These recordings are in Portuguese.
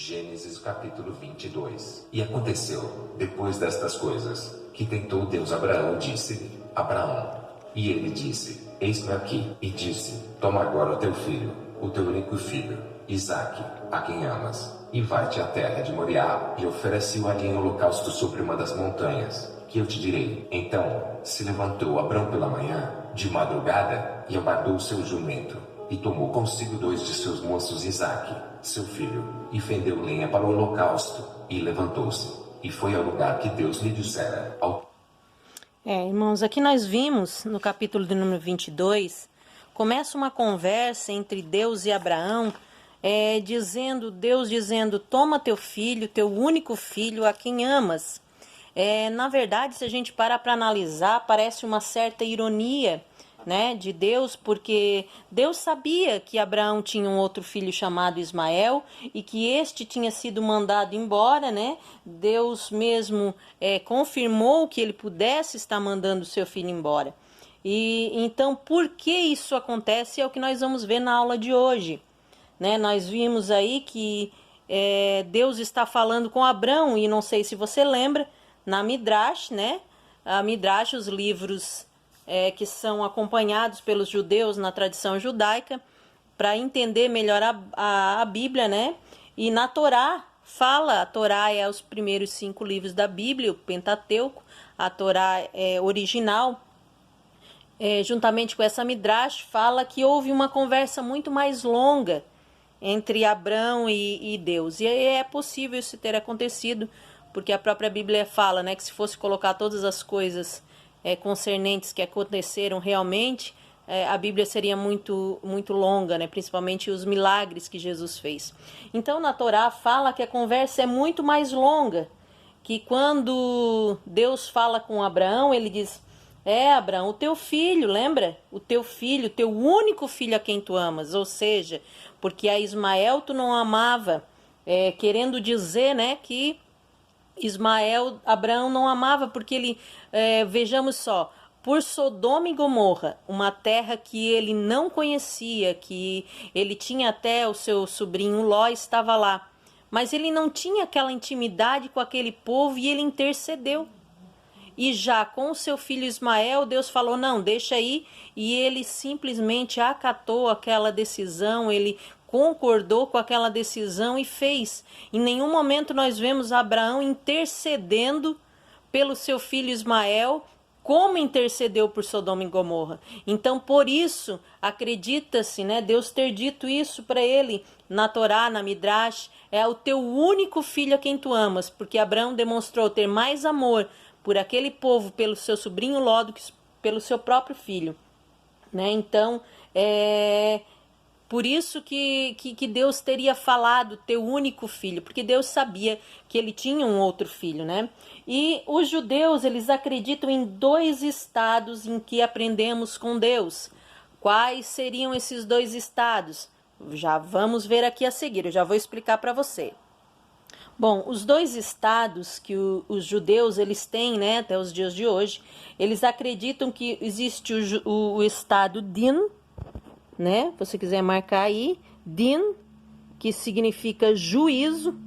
Gênesis capítulo 22. E aconteceu, depois destas coisas, que tentou Deus Abraão e disse: Abraão. E ele disse: Eis-me aqui. E disse: Toma agora o teu filho, o teu único filho, Isaque, a quem amas, e vai-te à terra de Moriá, e oferece-o ali em holocausto sobre uma das montanhas, que eu te direi. Então se levantou Abrão pela manhã, de madrugada, e aguardou o seu jumento, e tomou consigo 2 de seus moços Isaque, seu filho, e fendeu lenha para o holocausto, e levantou-se, e foi ao lugar que Deus lhe dissera. Irmãos, aqui nós vimos, no capítulo de número 22, começa uma conversa entre Deus e Abraão, Deus dizendo, toma teu filho, teu único filho, a quem amas. Na verdade, se a gente parar para analisar, parece uma certa ironia, né, de Deus, porque Deus sabia que Abraão tinha um outro filho chamado Ismael e que este tinha sido mandado embora, né? Deus mesmo confirmou que ele pudesse estar mandando seu filho embora. E então, por que isso acontece é o que nós vamos ver na aula de hoje, né? Nós vimos aí que Deus está falando com Abraão, e não sei se você lembra, na Midrash, né? A Midrash, os livros que são acompanhados pelos judeus na tradição judaica, para entender melhor a Bíblia, né? E na Torá, a Torá é os primeiros 5 livros da Bíblia, o Pentateuco, a Torá original, juntamente com essa Midrash, fala que houve uma conversa muito mais longa entre Abrão e Deus. E é possível isso ter acontecido, porque a própria Bíblia fala, né, que se fosse colocar todas as coisas concernentes que aconteceram realmente, a Bíblia seria muito, muito longa, né? Principalmente os milagres que Jesus fez. Então, na Torá fala que a conversa é muito mais longa, que quando Deus fala com Abraão, ele diz, Abraão, o teu filho, lembra? O teu filho, o teu único filho a quem tu amas, ou seja, porque a Ismael tu não amava, querendo dizer, né, que Abraão não amava, porque ele, vejamos só, por Sodoma e Gomorra, uma terra que ele não conhecia, que ele tinha até o seu sobrinho Ló estava lá, mas ele não tinha aquela intimidade com aquele povo e ele intercedeu. E já com o seu filho Ismael, Deus falou, não, deixa aí, e ele simplesmente acatou aquela decisão, ele concordou com aquela decisão e fez. Em nenhum momento nós vemos Abraão intercedendo pelo seu filho Ismael, como intercedeu por Sodoma e Gomorra. Então, por isso, acredita-se, né, Deus ter dito isso para ele na Torá, na Midrash, é o teu único filho a quem tu amas, porque Abraão demonstrou ter mais amor por aquele povo, pelo seu sobrinho Ló, do que pelo seu próprio filho, né? Então, por isso que Deus teria falado teu único filho, porque Deus sabia que ele tinha um outro filho, né? E os judeus, eles acreditam em 2 estados em que aprendemos com Deus. Quais seriam esses 2 estados? Já vamos ver aqui a seguir, eu já vou explicar para você. Bom, os 2 estados que os judeus eles têm, né, até os dias de hoje, eles acreditam que existe o estado Din, né? Se você quiser marcar aí, Din, que significa juízo,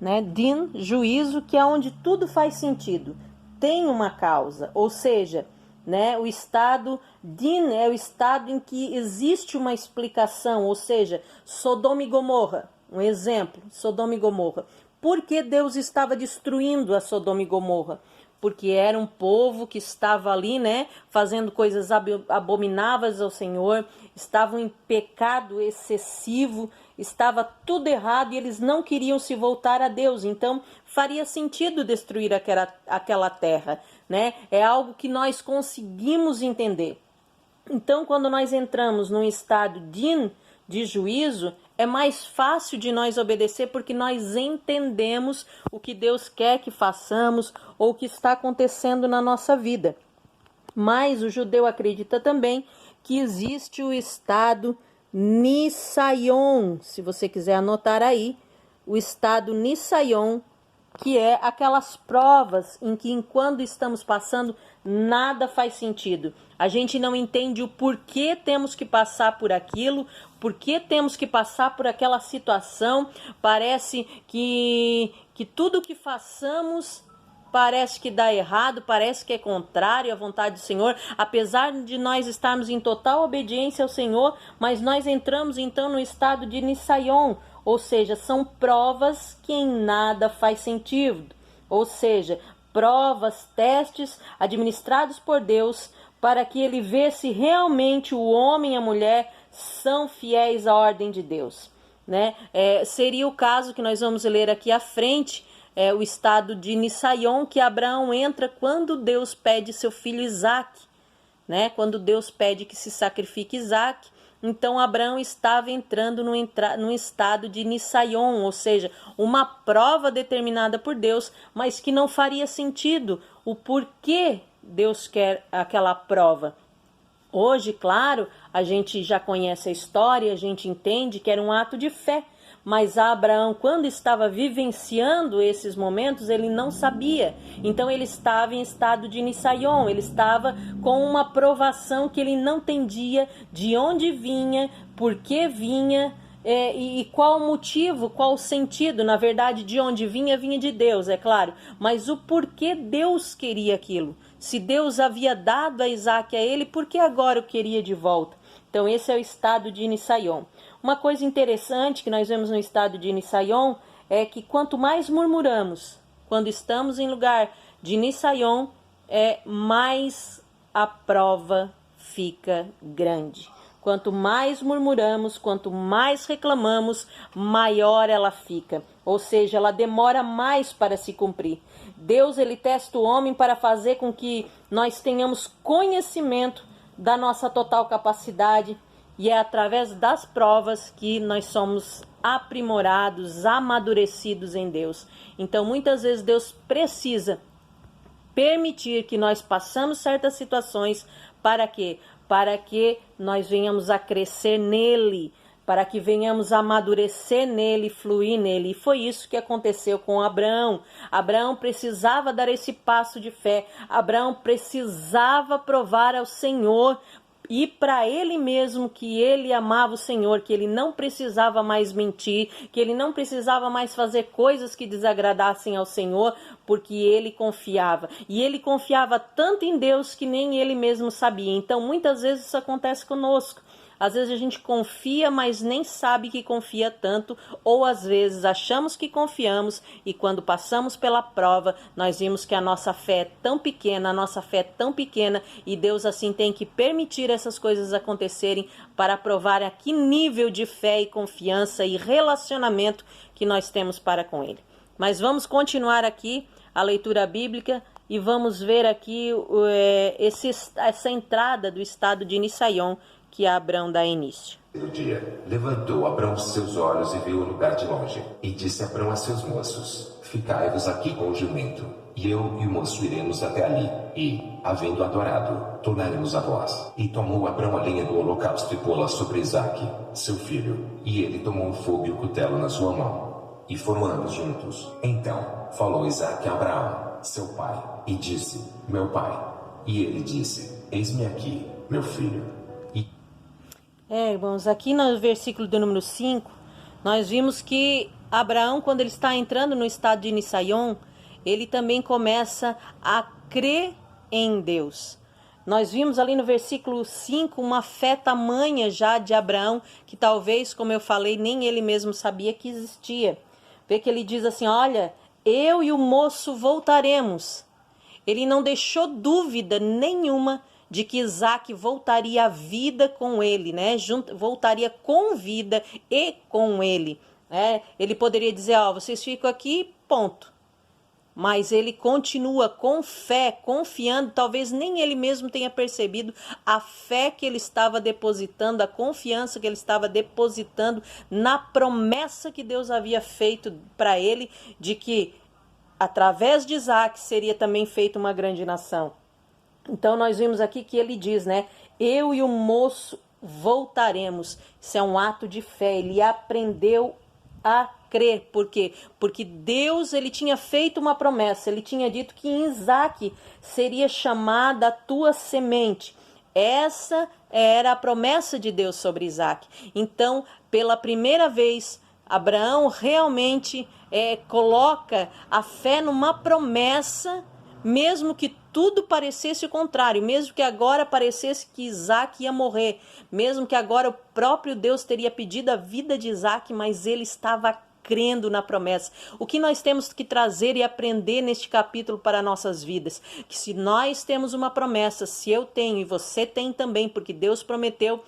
né? Din, juízo, que é onde tudo faz sentido, tem uma causa, ou seja, né, o estado Din é o estado em que existe uma explicação, ou seja, Sodoma e Gomorra, um exemplo, Sodoma e Gomorra. Por que Deus estava destruindo a Sodoma e Gomorra? Porque era um povo que estava ali, né, fazendo coisas abomináveis ao Senhor, estavam em pecado excessivo, estava tudo errado e eles não queriam se voltar a Deus. Então, faria sentido destruir aquela terra, né? É algo que nós conseguimos entender. Então, quando nós entramos num estado de juízo, é mais fácil de nós obedecer porque nós entendemos o que Deus quer que façamos ou o que está acontecendo na nossa vida. Mas o judeu acredita também que existe o estado Nisayon, se você quiser anotar aí, o estado Nisayon, que é aquelas provas em que, enquanto estamos passando, nada faz sentido. A gente não entende o porquê temos que passar por aquilo, porquê temos que passar por aquela situação. Parece que tudo que façamos parece que dá errado, parece que é contrário à vontade do Senhor, apesar de nós estarmos em total obediência ao Senhor, mas nós entramos então no estado de Nisaion, ou seja, são provas que em nada faz sentido, ou seja, provas, testes administrados por Deus para que ele vê se realmente o homem e a mulher são fiéis à ordem de Deus, né? Seria o caso que nós vamos ler aqui à frente, o estado de Nisaion, que Abraão entra quando Deus pede seu filho Isaque, né? Quando Deus pede que se sacrifique Isaque, então Abraão estava entrando num estado de Nisaion, ou seja, uma prova determinada por Deus, mas que não faria sentido o porquê Deus quer aquela prova. Hoje, claro, a gente já conhece a história, a gente entende que era um ato de fé, mas Abraão, quando estava vivenciando esses momentos, ele não sabia. Então ele estava em estado de Nisaion, ele estava com uma provação que ele não entendia de onde vinha, por que vinha, e qual o motivo, qual o sentido. Na verdade, de onde vinha, vinha de Deus, é claro, mas o porquê Deus queria aquilo. Se Deus havia dado a Isaque a ele, por que agora o queria de volta? Então esse é o estado de Nisaion. Uma coisa interessante que nós vemos no estado de Nisaion é que quanto mais murmuramos, quando estamos em lugar de Nisaion, mais a prova fica grande. Quanto mais murmuramos, quanto mais reclamamos, maior ela fica. Ou seja, ela demora mais para se cumprir. Deus, ele testa o homem para fazer com que nós tenhamos conhecimento da nossa total capacidade, e é através das provas que nós somos aprimorados, amadurecidos em Deus. Então, muitas vezes Deus precisa permitir que nós passamos certas situações. Para quê? Para que nós venhamos a crescer nele, para que venhamos a amadurecer nele, fluir nele. E foi isso que aconteceu com Abraão. Abraão precisava dar esse passo de fé. Abraão precisava provar ao Senhor e para ele mesmo que ele amava o Senhor, que ele não precisava mais mentir, que ele não precisava mais fazer coisas que desagradassem ao Senhor, porque ele confiava. E ele confiava tanto em Deus que nem ele mesmo sabia. Então muitas vezes isso acontece conosco. Às vezes a gente confia, mas nem sabe que confia tanto, ou às vezes achamos que confiamos e quando passamos pela prova, nós vimos que a nossa fé é tão pequena, e Deus assim tem que permitir essas coisas acontecerem para provar a que nível de fé e confiança e relacionamento que nós temos para com Ele. Mas continuar aqui a leitura bíblica e vamos ver aqui essa entrada do estado de Nisaion que Abraão dá início. No dia, levantou Abraão seus olhos e viu o lugar de longe, e disse Abraão a seus moços: Ficai-vos aqui com o jumento, e eu e o moço iremos até ali, e, havendo adorado, tornaremos a vós. E tomou Abraão a lenha do holocausto e pô-la sobre Isaque, seu filho, e ele tomou o fogo e o cutelo na sua mão, e foram ambos juntos. Então falou Isaque a Abraão, seu pai, e disse: Meu pai. E ele disse: Eis-me aqui, meu filho. Irmãos, aqui no versículo do número 5, nós vimos que Abraão, quando ele está entrando no estado de Nisaion, ele também começa a crer em Deus. Nós vimos ali no versículo 5 uma fé tamanha já de Abraão, que talvez, como eu falei, nem ele mesmo sabia que existia. Vê que ele diz assim: olha, eu e o moço voltaremos. Ele não deixou dúvida nenhuma de que Isaque voltaria à vida com ele, né? Voltaria com vida e com ele. Ele poderia dizer: vocês ficam aqui, ponto. Mas ele continua com fé, confiando, talvez nem ele mesmo tenha percebido a fé que ele estava depositando, a confiança que ele estava depositando na promessa que Deus havia feito para ele, de que através de Isaque seria também feita uma grande nação. Então nós vimos aqui que ele diz, né? Eu e o moço voltaremos. Isso é um ato de fé. Ele aprendeu a crer. Por quê? Porque Deus, ele tinha feito uma promessa. Ele tinha dito que em Isaque seria chamada a tua semente. Essa era a promessa de Deus sobre Isaque. Então, pela primeira vez, Abraão realmente coloca a fé numa promessa, mesmo que tudo parecesse o contrário, mesmo que agora parecesse que Isaque ia morrer, mesmo que agora o próprio Deus teria pedido a vida de Isaque, mas ele estava crendo na promessa. O que nós temos que trazer e aprender neste capítulo para nossas vidas? Que se nós temos uma promessa, se eu tenho e você tem também, porque Deus prometeu,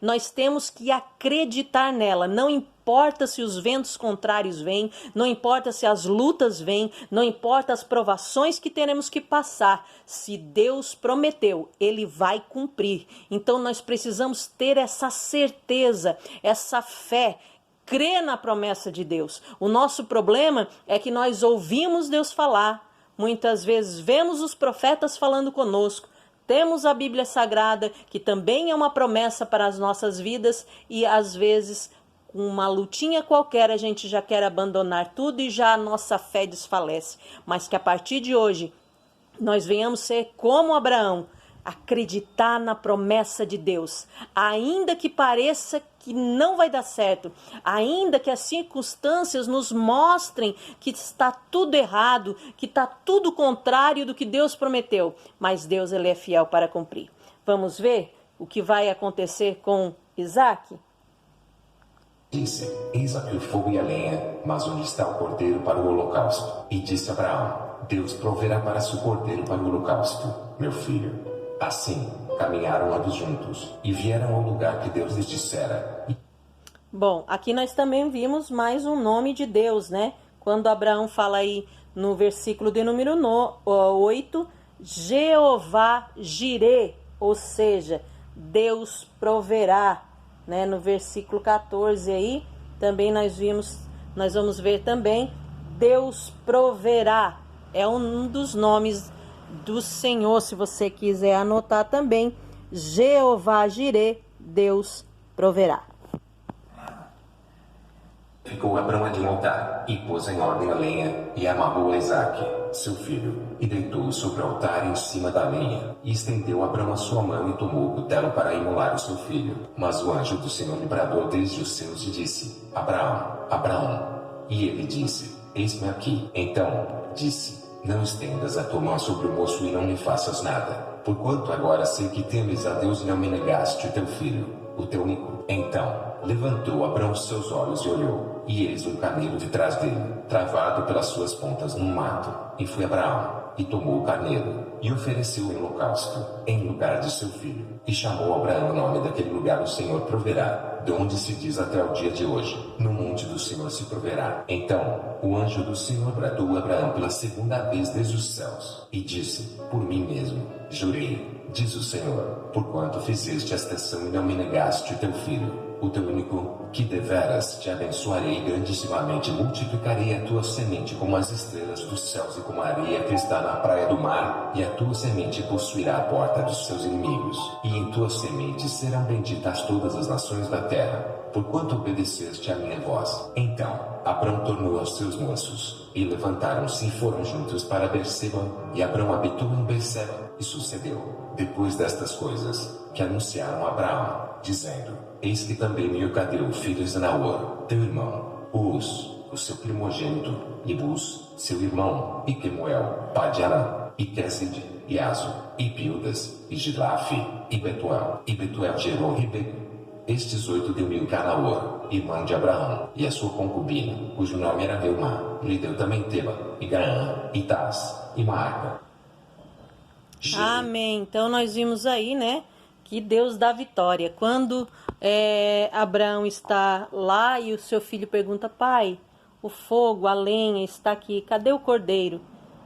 nós temos que acreditar nela. Não importa se os ventos contrários vêm, não importa se as lutas vêm, não importa as provações que teremos que passar. Se Deus prometeu, Ele vai cumprir. Então nós precisamos ter essa certeza, essa fé, crer na promessa de Deus. O nosso problema é que nós ouvimos Deus falar, muitas vezes vemos os profetas falando conosco, temos a Bíblia Sagrada, que também é uma promessa para as nossas vidas, e às vezes, uma lutinha qualquer, a gente já quer abandonar tudo e já a nossa fé desfalece. Mas que a partir de hoje, nós venhamos ser como Abraão, acreditar na promessa de Deus, ainda que pareça que não vai dar certo, ainda que as circunstâncias nos mostrem que está tudo errado, que está tudo contrário do que Deus prometeu, mas Deus, ele é fiel para cumprir. Vamos ver o que vai acontecer com Isaque? Disse: eis aqui o fogo e a lenha, mas onde está o cordeiro para o holocausto? E disse Abraão: Deus proverá para si o cordeiro para o holocausto, meu filho. Assim, caminharam ambos juntos, e vieram ao lugar que Deus lhes dissera. Bom, aqui nós também vimos mais um nome de Deus, né? Quando Abraão fala aí no versículo de número 8, Jeová Jirê, ou seja, Deus proverá, né? No versículo 14 aí, também nós vamos ver também, Deus proverá, é um dos nomes do Senhor, se você quiser anotar também, Jeová Jirê, Deus proverá. Ficou Abrão de montar, e pôs em ordem a lenha, e amarrou a Isaque, seu filho, e deitou-o sobre o altar em cima da lenha, e estendeu Abrão a sua mão e tomou o cutelo para imolar o seu filho. Mas o anjo do Senhor lhe bradou desde os céus e disse: Abraão, Abraão. E ele disse: eis-me aqui. Então disse: não estendas a tua mão sobre o moço e não lhe faças nada, porquanto agora sei que temes a Deus e não me negaste o teu filho, o teu único. Então levantou Abrão os seus olhos e olhou, e eis um carneiro de trás dele, travado pelas suas pontas num mato. E foi Abraão, e tomou o carneiro, e ofereceu em holocausto, em lugar de seu filho. E chamou Abraão o nome daquele lugar: o Senhor proverá, de onde se diz até o dia de hoje: no monte do Senhor se proverá. Então o anjo do Senhor bradou a Abraão pela segunda vez desde os céus, e disse: por mim mesmo jurei, diz o Senhor, porquanto fizeste esta ação e não me negaste o teu filho, o teu único, que deveras te abençoarei grandissimamente, multiplicarei a tua semente como as estrelas dos céus e como a areia que está na praia do mar, e a tua semente possuirá a porta dos seus inimigos, e em tua semente serão benditas todas as nações da terra, porquanto obedeceste à minha voz. Então Abrão tornou aos seus moços, e levantaram-se e foram juntos para Berseba, e Abrão habitou em Berseba. E sucedeu, depois destas coisas, que anunciaram a Abraão, dizendo: eis que também Milcadeu, filho de Naor, teu irmão, Uz, o seu primogênito, e Bus, seu irmão, e Quemuel, pai de Arã, e Quéside, e Azo, e Pildas, e Gilafe, e Betuel gerou Rebeca. Estes 8 deu Milca a Naor, irmã de Abraão, e a sua concubina, cujo nome era Reumá. Lhe deu também Teba, e Gaã, e Tás, e Maaca. Amém. Então nós vimos aí, né, que Deus dá vitória. Quando Abraão está lá e o seu filho pergunta: pai, o fogo, a lenha está aqui, cadê o cordeiro?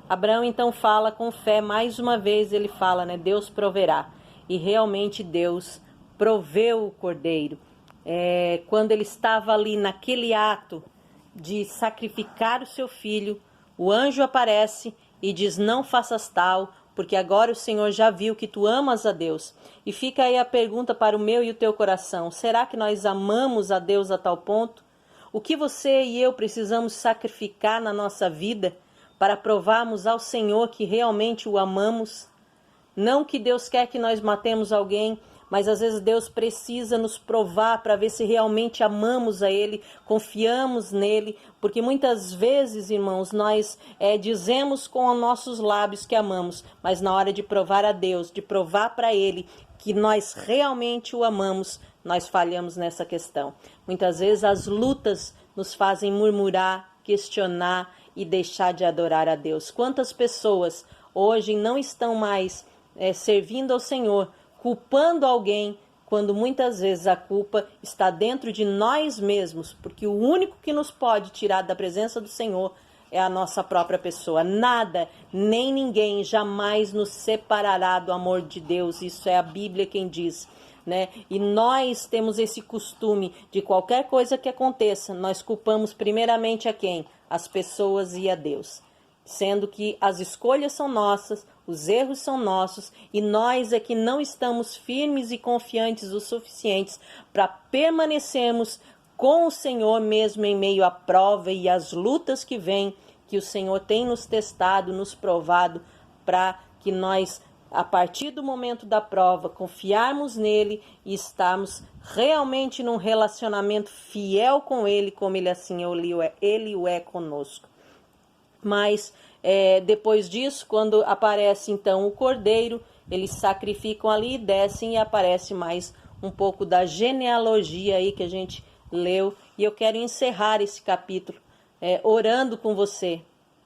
Abraão então fala com fé, mais uma vez ele fala, né, Deus proverá. E realmente Deus proveu o cordeiro. Quando ele estava ali naquele ato de sacrificar o seu filho, o anjo aparece e diz: não faças tal, porque agora o Senhor já viu que tu amas a Deus. E fica aí a pergunta para o meu e o teu coração: será que nós amamos a Deus a tal ponto? o que você e eu precisamos sacrificar na nossa vida para provarmos ao Senhor que realmente o amamos. Não que Deus quer que nós matemos alguém, mas às vezes Deus precisa nos provar para ver se realmente amamos a Ele, confiamos nele, porque muitas vezes, irmãos, nós dizemos com os nossos lábios que amamos, mas na hora de provar a Deus, de provar para Ele que nós realmente o amamos, nós falhamos nessa questão. Muitas vezes as lutas nos fazem murmurar, questionar e deixar de adorar a Deus. Quantas pessoas hoje não estão mais servindo ao Senhor, culpando alguém, quando muitas vezes a culpa está dentro de nós mesmos, porque o único que nos pode tirar da presença do Senhor é a nossa própria pessoa. Nada, nem ninguém jamais nos separará do amor de Deus. Isso é a Bíblia quem diz, né? E nós temos esse costume de qualquer coisa que aconteça, nós culpamos primeiramente a quem? As pessoas e a Deus. Sendo que as escolhas são nossas, os erros são nossos e nós é que não estamos firmes e confiantes o suficientes para permanecermos com o Senhor mesmo em meio à prova e às lutas que vêm, que o Senhor tem nos testado, nos provado, para que nós, a partir do momento da prova, confiarmos nele e estarmos realmente num relacionamento fiel com ele, como ele assim ele o é conosco. Mas depois disso, quando aparece então o cordeiro, eles sacrificam ali, descem e aparece mais um pouco da genealogia aí que a gente leu. E eu quero encerrar esse capítulo orando com você,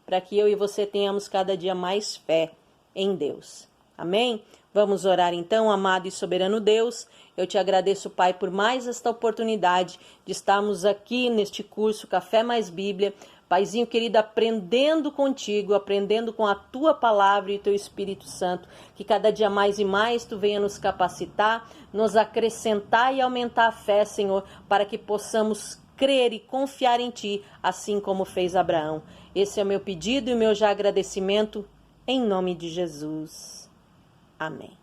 para que eu e você tenhamos cada dia mais fé em Deus. Amém? Vamos orar então, amado e soberano Deus. Eu te agradeço, Pai, por mais esta oportunidade de estarmos aqui neste curso Café Mais Bíblia. Paizinho querido, aprendendo contigo, aprendendo com a tua palavra e o teu Espírito Santo, que cada dia mais e mais tu venha nos capacitar, nos acrescentar e aumentar a fé, Senhor, para que possamos crer e confiar em ti, assim como fez Abraão. Esse é o meu pedido e o meu já agradecimento, em nome de Jesus. Amém.